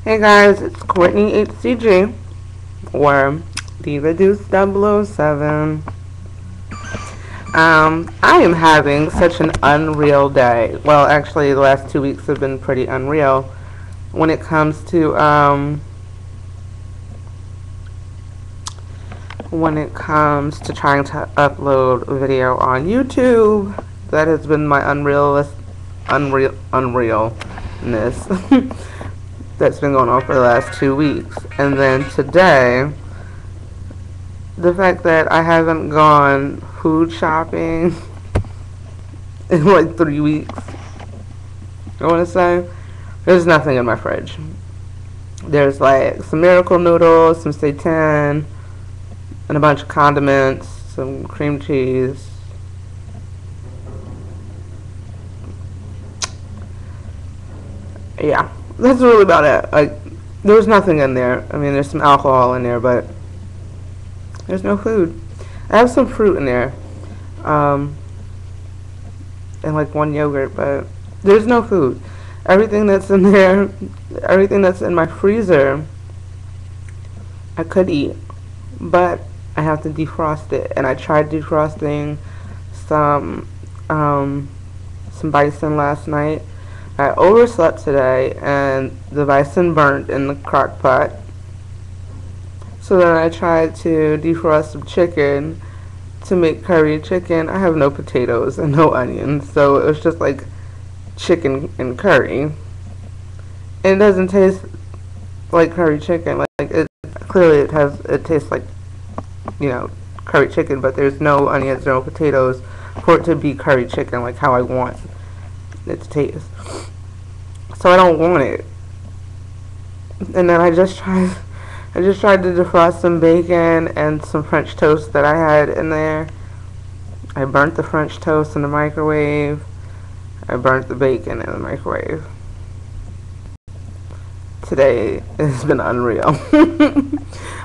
Hey guys, it's Courtney HCG, or Diva Deuce 007. I am having such an unreal day. Well, actually, the last 2 weeks have been pretty unreal when it comes to trying to upload a video on YouTube. That has been my unrealness that's been going on for the last 2 weeks. And then today, the fact that I haven't gone food shopping in like 3 weeks, I want to say. There's nothing in my fridge. There's like some Miracle noodles, some seitan, and a bunch of condiments, some cream cheese. Yeah, that's really about it. Like, there's nothing in there. I mean, there's some alcohol in there, but there's no food. I have some fruit in there, and like one yogurt, but there's no food. Everything that's in there, everything that's in my freezer, I could eat, but I have to defrost it. And I tried defrosting some bison last night. I overslept today, and the bison burnt in the crock pot. So then I tried to defrost some chicken to make curry chicken. I have no potatoes and no onions, so it was just like chicken and curry. And it doesn't taste like curry chicken. Like it clearly it tastes like, curry chicken, but there's no onions, no potatoes for it to be curry chicken like how I want it to taste. So I don't want it. And then I just tried to defrost some bacon and some French toast that I had in there. I burnt the French toast in the microwave. I burnt the bacon in the microwave. Today has been unreal.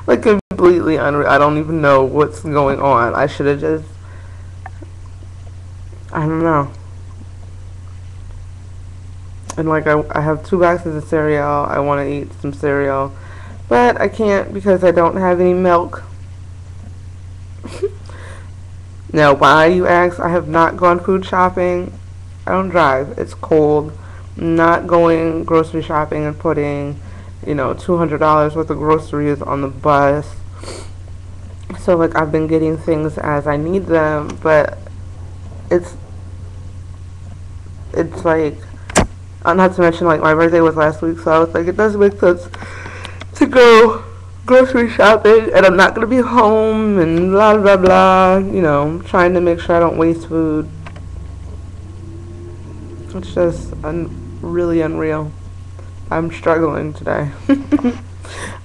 Like, completely unreal. I don't even know what's going on. I should have just, I don't know. And like, I have 2 boxes of cereal. I want to eat some cereal, but I can't because I don't have any milk. Now, why, you ask? I have not gone food shopping. I don't drive. It's cold. I'm not going grocery shopping and putting, $200 worth of groceries on the bus. So, like, I've been getting things as I need them, but it's like, not to mention, like, my birthday was last week, so I was like, it doesn't make sense to go grocery shopping, and I'm not going to be home, and blah, blah, blah, trying to make sure I don't waste food. It's just really unreal. I'm struggling today.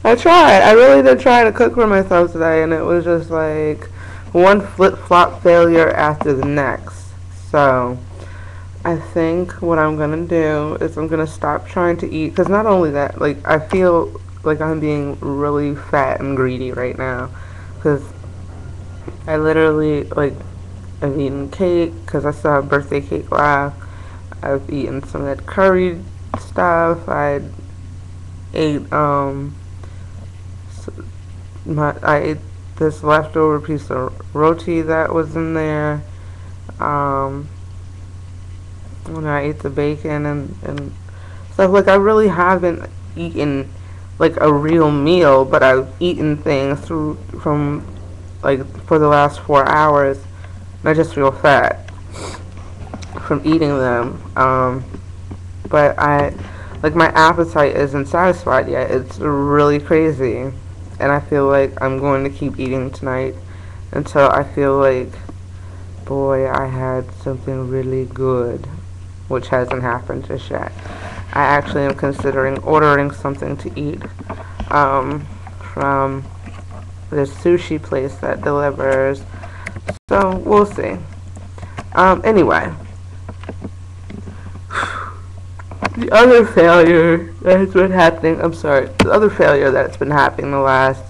I really did try to cook for myself today, and it was just like one flip-flop failure after the next. So I think what I'm going to do is I'm going to stop trying to eat, because not only that, like, I feel like I'm being really fat and greedy right now, because I literally, like, I've eaten cake, because I still have birthday cake left. I've eaten some of that curry stuff. I ate, I ate this leftover piece of roti that was in there. When I ate the bacon and stuff, like, I really haven't eaten like a real meal, but I've eaten things from like for the last 4 hours, and I just feel fat from eating them. But my appetite isn't satisfied yet. It's really crazy, and I feel like I'm going to keep eating tonight until I feel like, boy, I had something really good, which hasn't happened just yet. I actually am considering ordering something to eat from this sushi place that delivers. So we'll see. Anyway, the other failure that's been happening, the other failure that's been happening the last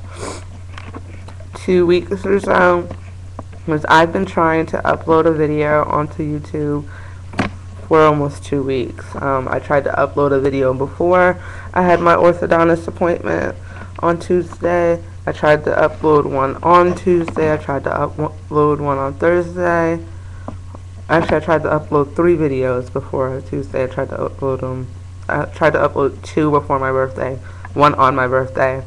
2 weeks or so was I've been trying to upload a video onto YouTube for almost 2 weeks. I tried to upload a video before I had my orthodontist appointment on Tuesday. I tried to upload one on Tuesday. I tried to upload one on Thursday. Actually, I tried to upload 3 videos before Tuesday. I tried to upload them. I tried to upload 2 before my birthday, 1 on my birthday,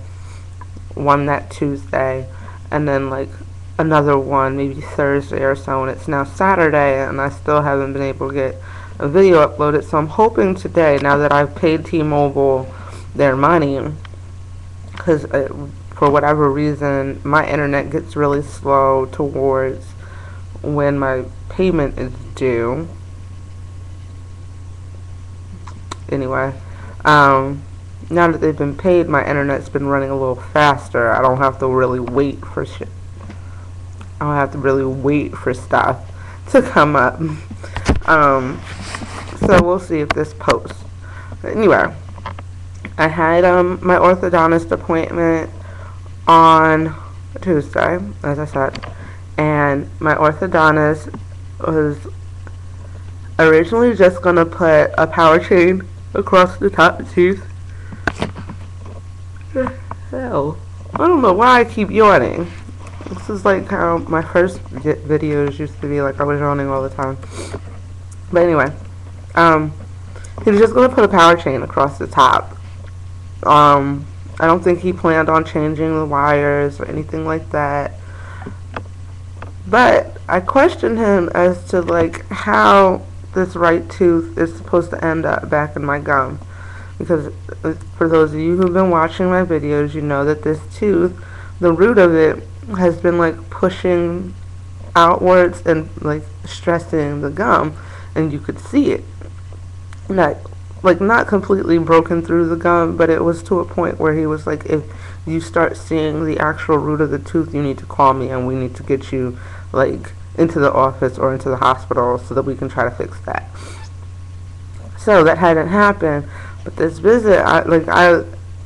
1 that Tuesday, and then like another one maybe Thursday or so, and it's now Saturday and I still haven't been able to get a video uploaded. So I'm hoping today, now that I've paid T-Mobile their money, because for whatever reason my internet gets really slow towards when my payment is due. Anyway, now that they've been paid, my internet's been running a little faster. I don't have to really wait for shit. I don't have to really wait for stuff to come up. So we'll see if this posts. Anyway, I had my orthodontist appointment on Tuesday, as I said, and my orthodontist was originally just gonna put a power chain across the top of the tooth. Hell, I don't know why I keep yawning. This is like how my first videos used to be, like I was yawning all the time. But anyway, he was just gonna put a power chain across the top. I don't think he planned on changing the wires or anything like that. But I questioned him as to like how this right tooth is supposed to end up back in my gum, because for those of you who've been watching my videos, you know that this tooth, the root of it has been like pushing outwards and like stressing the gum, and you could see it. Not completely broken through the gum, but it was to a point where he was like, if you start seeing the actual root of the tooth, you need to call me and we need to get you like into the office or into the hospital so that we can try to fix that. So that hadn't happened, but this visit, I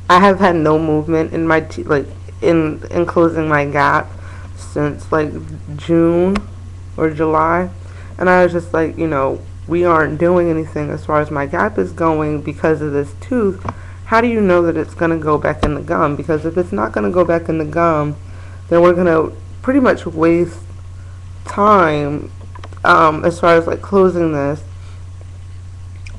have had no movement in my teeth, like in closing my gap since like June or July, and I was just like, you know, we aren't doing anything as far as my gap is going because of this tooth. How do you know that it's going to go back in the gum? Because if it's not going to go back in the gum, then we're going to pretty much waste time as far as like closing this,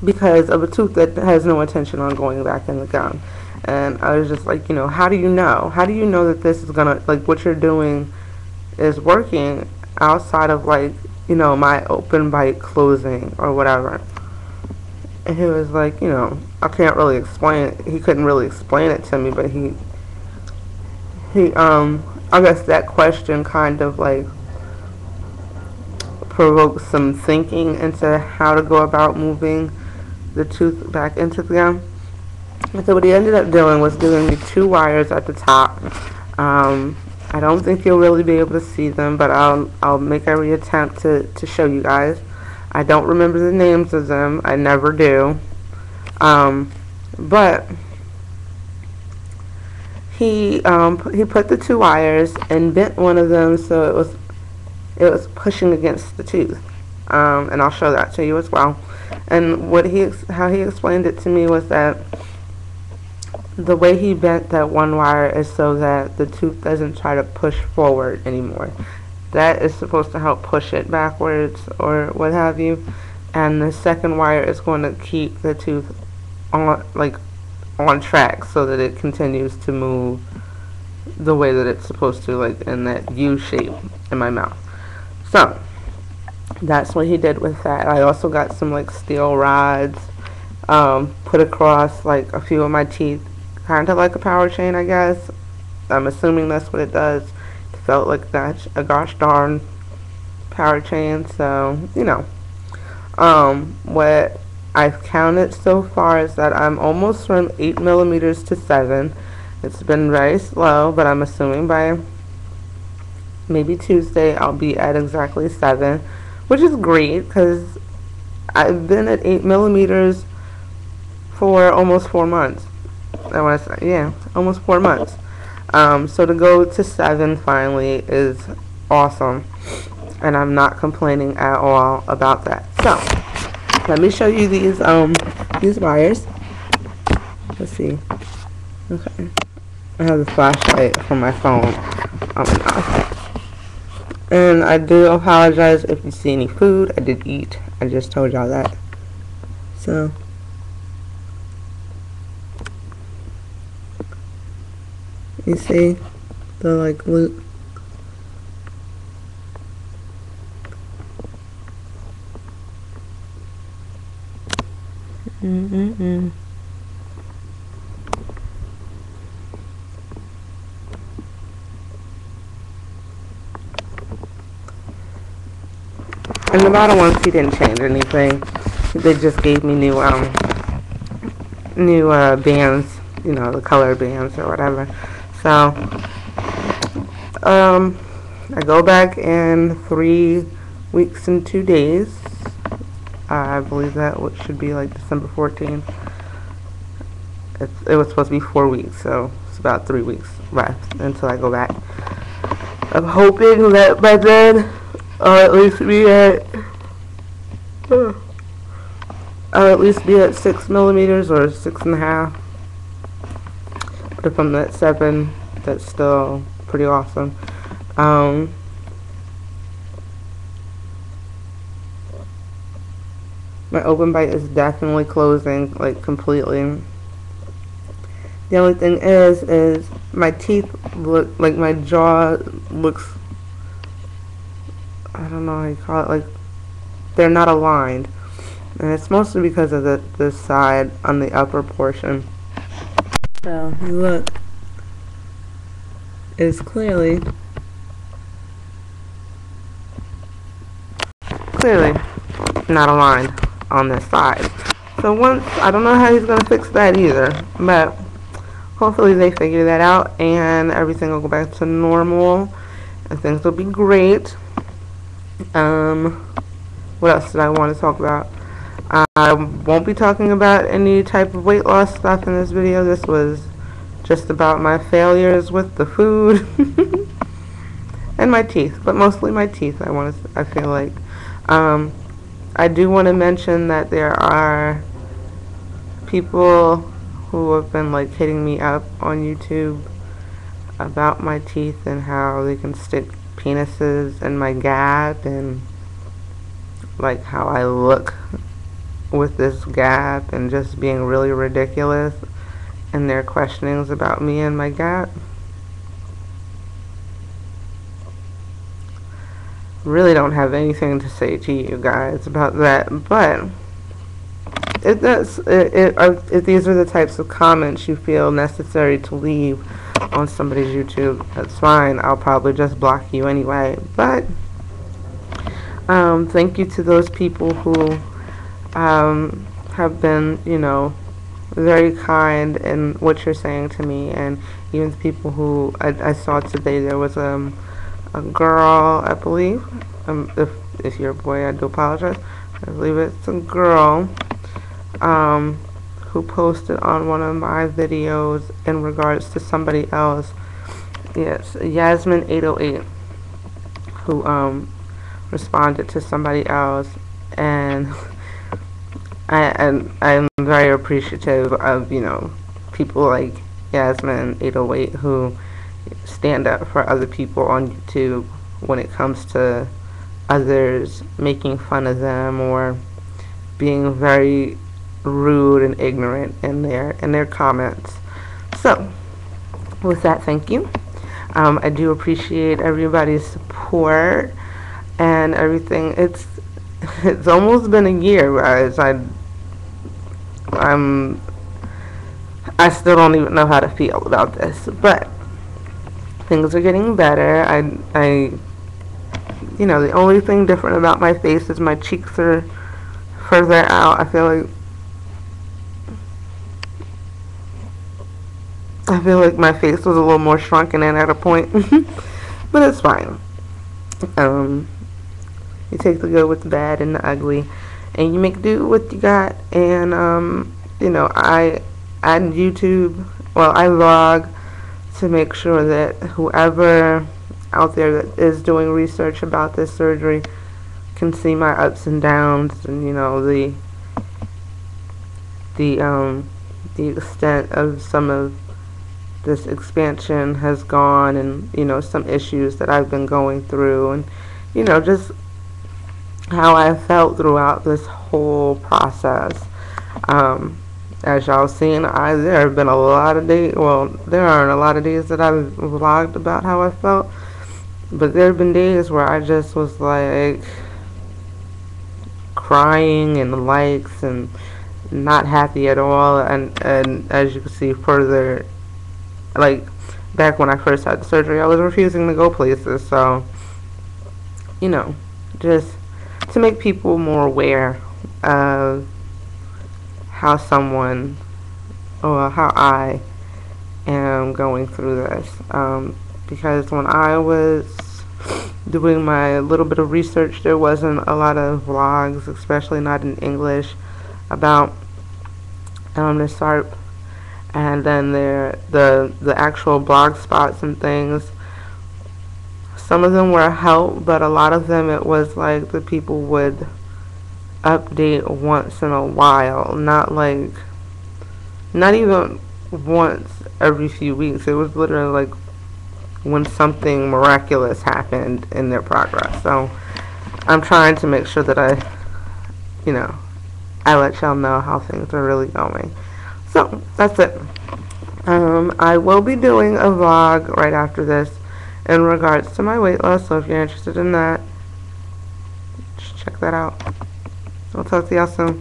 because of a tooth that has no intention on going back in the gum. And I was just like, you know, how do you know? How do you know that this is gonna, like, what you're doing is working outside of like, you know, my open bite closing or whatever? And he was like, you know, I can't really explain it. He couldn't really explain it to me, but he I guess that question kind of like provoked some thinking into how to go about moving the tooth back into the gum. And so what he ended up doing was giving me 2 wires at the top. I don't think you'll really be able to see them, but I'll make every attempt to show you guys. I don't remember the names of them. I never do. But he put the 2 wires and bent one of them so it was pushing against the tooth. And I'll show that to you as well. And how he explained it to me was that the way he bent that one wire is so that the tooth doesn't try to push forward anymore. That is supposed to help push it backwards or what have you. And the second wire is going to keep the tooth on track so that it continues to move the way that it's supposed to, like in that U shape in my mouth. So that's what he did with that. I also got some like steel rods put across like a few of my teeth, kind of like a power chain, I guess. I'm assuming that's what it does. It felt like that, a gosh darn power chain. So, you know, what I've counted so far is that I'm almost from 8 millimeters to 7. It's been very slow, but I'm assuming by maybe Tuesday I'll be at exactly 7, which is great because I've been at 8 millimeters for almost 4 months. I want to say, yeah, almost 4 months. So to go to 7 finally is awesome, and I'm not complaining at all about that. So Let me show you these wires. Let's see. Okay. I have the flashlight from my phone on and off. And I do apologize if you see any food. I did eat. I just told y'all that. So you see the like loop. And the bottom ones, he didn't change anything. They just gave me new bands, you know, the color bands or whatever. So I go back in 3 weeks and 2 days. I believe that should be like December 14th. It was supposed to be 4 weeks, so it's about 3 weeks left until I go back. I'm hoping that by then I'll at least be at 6 millimeters or 6.5. But if I'm at 7, that's still pretty awesome. My open bite is definitely closing, like, completely. The only thing is my teeth look, like, my jaw looks, I don't know how you call it, like, they're not aligned. And it's mostly because of the side on the upper portion. So, look, it's clearly not aligned on this side. So I don't know how he's going to fix that either, but hopefully they figure that out and everything will go back to normal and things will be great. What else did I want to talk about? I won't be talking about any type of weight loss stuff in this video. This was just about my failures with the food and my teeth, but mostly my teeth. I feel like I do want to mention that there are people who have been like hitting me up on YouTube about my teeth and how they can stick penises in my gap and like how I look with this gap and just being really ridiculous in their questionings about me and my gap. Really don't have anything to say to you guys about that, but if these are the types of comments you feel necessary to leave on somebody's YouTube, that's fine. I'll probably just block you anyway. But thank you to those people who have been, you know, very kind in what you're saying to me, and even the people who I saw today. There was a girl, I believe. If you're a boy, I do apologize. I believe it's a girl who posted on one of my videos in regards to somebody else. Yes, Yasmin808, who responded to somebody else, and I'm very appreciative of, you know, people like Yasmin808 who stand up for other people on YouTube when it comes to others making fun of them or being very rude and ignorant in their comments. So with that, thank you. I do appreciate everybody's support and everything. It's almost been a year, guys. I still don't even know how to feel about this, but things are getting better. You know, the only thing different about my face is my cheeks are further out. I feel like my face was a little more shrunken in at a point, but it's fine. You take the good with the bad and the ugly, and you make do with what you got. And you know, I YouTube, well, I vlog to make sure that whoever out there that is doing research about this surgery can see my ups and downs, and you know, the the extent of some of this expansion has gone, and some issues that I've been going through, and just how I felt throughout this whole process. Um, as y'all seen, there have been a lot of days. Well, there aren't a lot of days that I've vlogged about how I felt, but there have been days where I just was like crying and likes and not happy at all. And as you can see further, like back when I first had the surgery, I was refusing to go places. So just to make people more aware of how someone or how I am going through this. Because when I was doing my little bit of research, there wasn't a lot of vlogs, especially not in English, about the SARPE, and then the actual blog spots and things. Some of them were a help, but a lot of them it was like the people would update once in a while, not even once every few weeks. It was literally like when something miraculous happened in their progress. So I'm trying to make sure that I let y'all know how things are really going. So that's it. I will be doing a vlog right after this in regards to my weight loss, so if you're interested in that, just check that out. I'll talk to y'all soon.